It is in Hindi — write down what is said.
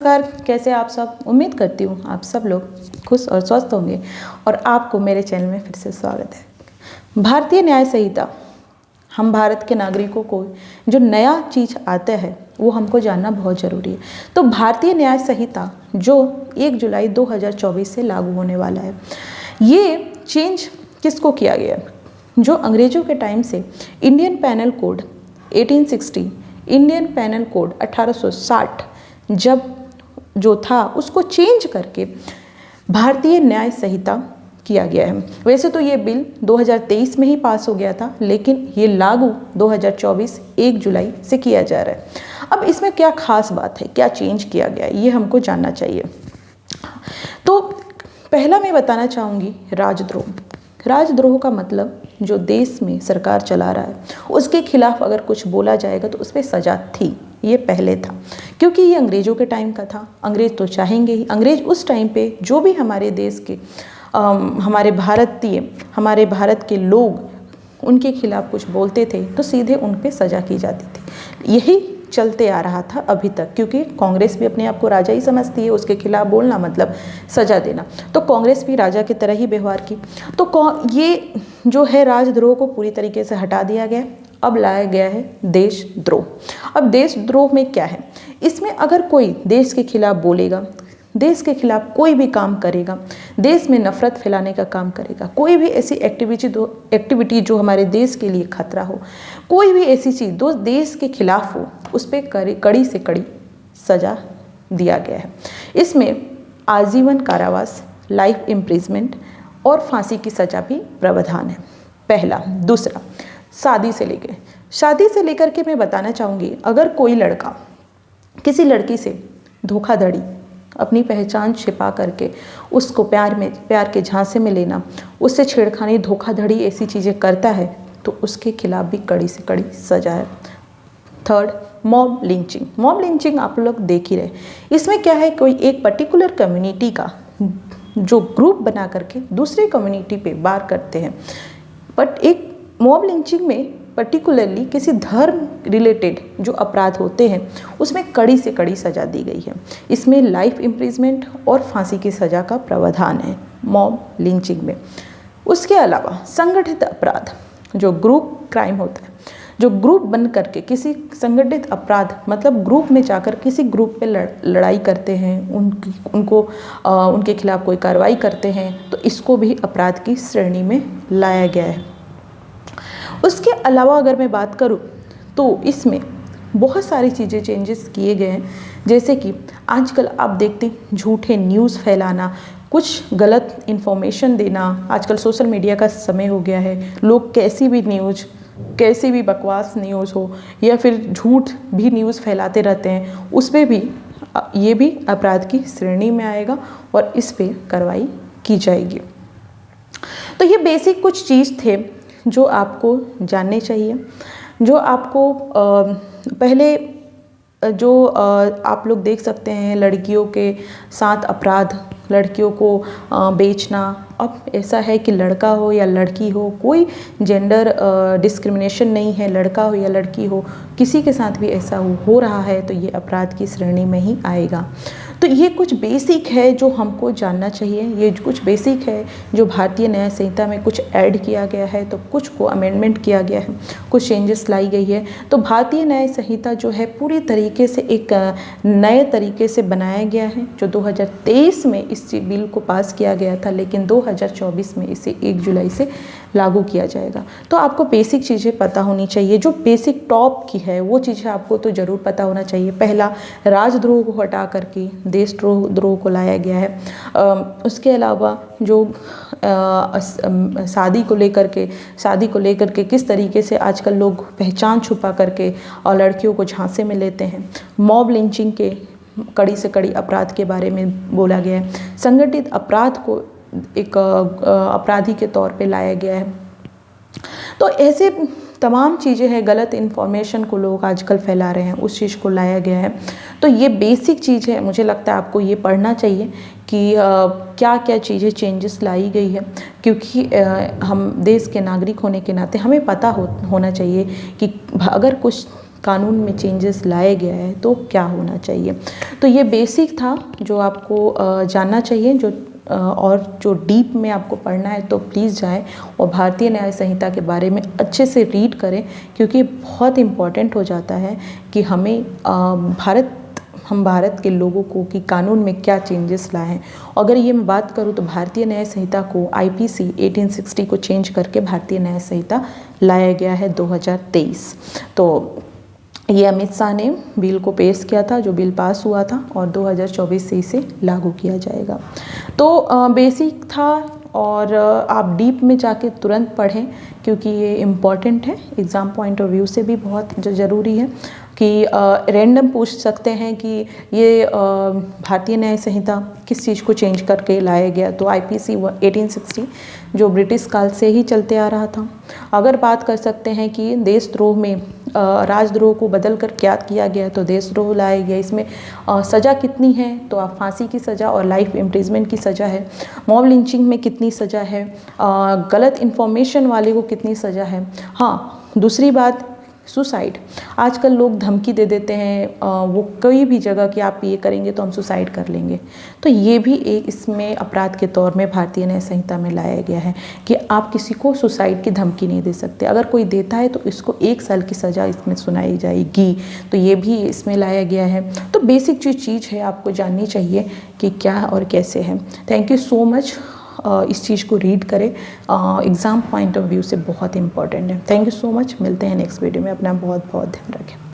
नमस्कार, कैसे आप सब। उम्मीद करती हूँ आप सब लोग खुश और स्वस्थ होंगे और आपको मेरे चैनल में फिर से स्वागत है। भारतीय न्याय संहिता, हम भारत के नागरिकों को जो नया चीज़ आता है वो हमको जानना बहुत ज़रूरी है। तो भारतीय न्याय संहिता जो 1 जुलाई 2024 से लागू होने वाला है, ये चेंज किसको किया गया है? जो अंग्रेज़ों के टाइम से Indian panel code 1860, Indian panel code 1860 जब जो था उसको चेंज करके भारतीय न्याय संहिता किया गया है। वैसे तो ये बिल 2023 में ही पास हो गया था, लेकिन ये लागू 2024 1 जुलाई से किया जा रहा है। अब इसमें क्या खास बात है, क्या चेंज किया गया है, ये हमको जानना चाहिए। तो पहला मैं बताना चाहूँगी राजद्रोह। राजद्रोह का मतलब जो देश में सरकार चला रहा है उसके खिलाफ अगर कुछ बोला जाएगा तो उस पर सज़ा थी। ये पहले था क्योंकि ये अंग्रेज़ों के टाइम का था। अंग्रेज़ तो चाहेंगे ही, अंग्रेज़ उस टाइम पे जो भी हमारे देश के हमारे भारत के लोग उनके खिलाफ कुछ बोलते थे तो सीधे उन पे सज़ा की जाती थी। यही चलते आ रहा था अभी तक, क्योंकि कांग्रेस भी अपने आप को राजा ही समझती है, उसके खिलाफ बोलना मतलब सज़ा देना। तो कांग्रेस भी राजा की तरह ही व्यवहार की। तो ये जो है राजद्रोह को पूरी तरीके से हटा दिया गया। अब लाया गया है देशद्रोह। अब देशद्रोह में क्या है, इसमें अगर कोई देश के खिलाफ बोलेगा, देश के खिलाफ कोई भी काम करेगा, देश में नफरत फैलाने का काम करेगा, कोई भी ऐसी एक्टिविटी जो हमारे देश के लिए खतरा हो, कोई भी ऐसी चीज़ जो देश के खिलाफ हो, उस पर कड़ी से कड़ी सज़ा दिया गया है। इसमें आजीवन कारावास, लाइफ इम्प्रिजमेंट और फांसी की सज़ा भी प्रावधान है, पहला। दूसरा, शादी से लेकर के मैं बताना चाहूँगी, अगर कोई लड़का किसी लड़की से धोखाधड़ी, अपनी पहचान छिपा करके उसको प्यार के झांसे में लेना, उससे छेड़खानी, धोखाधड़ी ऐसी चीज़ें करता है तो उसके खिलाफ भी कड़ी से कड़ी सज़ा है। Third, mob lynching. Mob lynching आप लोग देख ही रहे। इसमें क्या है, कोई एक पर्टिकुलर कम्युनिटी का जो ग्रुप बना करके दूसरे कम्युनिटी पे वार करते हैं। बट एक मॉब लिंचिंग में पर्टिकुलरली किसी धर्म रिलेटेड जो अपराध होते हैं उसमें कड़ी से कड़ी सज़ा दी गई है। इसमें लाइफ इम्प्रिजमेंट और फांसी की सज़ा का प्रावधान है मॉब लिंचिंग में। उसके अलावा संगठित अपराध, जो ग्रुप क्राइम होता है, जो ग्रुप बन करके किसी संगठित अपराध मतलब ग्रुप में जाकर किसी ग्रुप पे लड़ाई करते हैं, उनके खिलाफ कोई कार्रवाई करते हैं, तो इसको भी अपराध की श्रेणी में लाया गया है। उसके अलावा अगर मैं बात करूं तो इसमें बहुत सारी चीज़ें चेंजेस किए गए हैं। जैसे कि आजकल आप देखते हैं झूठे न्यूज़ फैलाना, कुछ गलत इन्फॉर्मेशन देना। आजकल सोशल मीडिया का समय हो गया है, लोग कैसी भी न्यूज़, कैसी भी बकवास न्यूज़ हो या फिर झूठ भी न्यूज़ फैलाते रहते हैं, उस पर भी ये भी अपराध की श्रेणी में आएगा और इस पर कार्रवाई की जाएगी। तो ये बेसिक कुछ चीज़ थे जो आपको जानने चाहिए, जो आपको पहले जो आप लोग देख सकते हैं लड़कियों के साथ अपराध, लड़कियों को बेचना। अब ऐसा है कि लड़का हो या लड़की हो, कोई जेंडर डिस्क्रिमिनेशन नहीं है, लड़का हो या लड़की हो, किसी के साथ भी ऐसा हो रहा है तो ये अपराध की श्रेणी में ही आएगा। तो ये कुछ बेसिक है जो हमको जानना चाहिए। ये कुछ बेसिक है जो भारतीय न्याय संहिता में कुछ ऐड किया गया है, तो कुछ को अमेंडमेंट किया गया है, कुछ चेंजेस लाई गई है। तो भारतीय न्याय संहिता जो है पूरी तरीके से एक नए तरीके से बनाया गया है, जो 2023 में इस बिल को पास किया गया था, लेकिन 2024 में इसे 1 जुलाई से लागू किया जाएगा। तो आपको बेसिक चीज़ें पता होनी चाहिए, जो बेसिक टॉप की है वो चीज़ें आपको तो ज़रूर पता होना चाहिए। पहला, राजद्रोह को हटा करके देशद्रोह को लाया गया है। उसके अलावा जो शादी को लेकर के किस तरीके से आजकल लोग पहचान छुपा करके और लड़कियों को झांसे में लेते हैं। मॉब लिंचिंग के कड़ी से कड़ी अपराध के बारे में बोला गया है। संगठित अपराध को एक अपराधी के तौर पे लाया गया है। तो ऐसे तमाम चीज़ें हैं, गलत इन्फॉर्मेशन को लोग आजकल फैला रहे हैं, उस चीज़ को लाया गया है। तो ये बेसिक चीज़ है, मुझे लगता है आपको ये पढ़ना चाहिए कि क्या क्या चीज़ें चेंजेस लाई गई है, क्योंकि हम देश के नागरिक होने के नाते हमें पता होना चाहिए कि अगर कुछ कानून में चेंजेस लाया गया है तो क्या होना चाहिए। तो ये बेसिक था जो आपको जानना चाहिए, जो और जो डीप में आपको पढ़ना है तो प्लीज़ जाएं और भारतीय न्याय संहिता के बारे में अच्छे से रीड करें, क्योंकि बहुत इम्पॉर्टेंट हो जाता है कि हमें हम भारत के लोगों को कि कानून में क्या चेंजेस लाए हैं। अगर ये मैं बात करूँ तो भारतीय न्याय संहिता को आईपीसी 1860 को चेंज करके भारतीय न्याय संहिता लाया गया है 2023। तो ये अमित शाह ने बिल को पेश किया था, जो बिल पास हुआ था और 2024 से इसे लागू किया जाएगा। तो बेसिक था और आप डीप में जाके तुरंत पढ़ें, क्योंकि ये इम्पॉर्टेंट है, एग्ज़ाम पॉइंट ऑफ व्यू से भी बहुत ज़रूरी है कि रैंडम पूछ सकते हैं कि ये भारतीय न्याय संहिता किस चीज़ को चेंज करके लाया गया। तो आईपीसी 1860 जो ब्रिटिश काल से ही चलते आ रहा था। अगर बात कर सकते हैं कि देशद्रोह में राजद्रोह को बदल कर क्या किया गया, तो देशद्रोह लाया गया। इसमें सज़ा कितनी है, तो आप फांसी की सज़ा और लाइफ इम्प्रिजमेंट की सज़ा है। मॉब लिंचिंग में कितनी सज़ा है, गलत इन्फॉर्मेशन वाले को कितनी सज़ा है। हाँ, दूसरी बात सुसाइड। आजकल लोग धमकी दे देते हैं वो कोई भी जगह कि आप ये करेंगे तो हम सुसाइड कर लेंगे। तो ये भी एक इसमें अपराध के तौर में भारतीय न्याय संहिता में लाया गया है कि आप किसी को सुसाइड की धमकी नहीं दे सकते। अगर कोई देता है तो इसको 1 साल की सज़ा इसमें सुनाई जाएगी। तो ये भी इसमें लाया गया है। तो बेसिक जो चीज़ है आपको जाननी चाहिए कि क्या और कैसे है। Thank you so much. इस चीज़ को रीड करें, एग्ज़ाम पॉइंट ऑफ व्यू से बहुत इंपॉर्टेंट है। Thank you so much. मिलते हैं नेक्स्ट वीडियो में। अपना बहुत बहुत ध्यान रखें।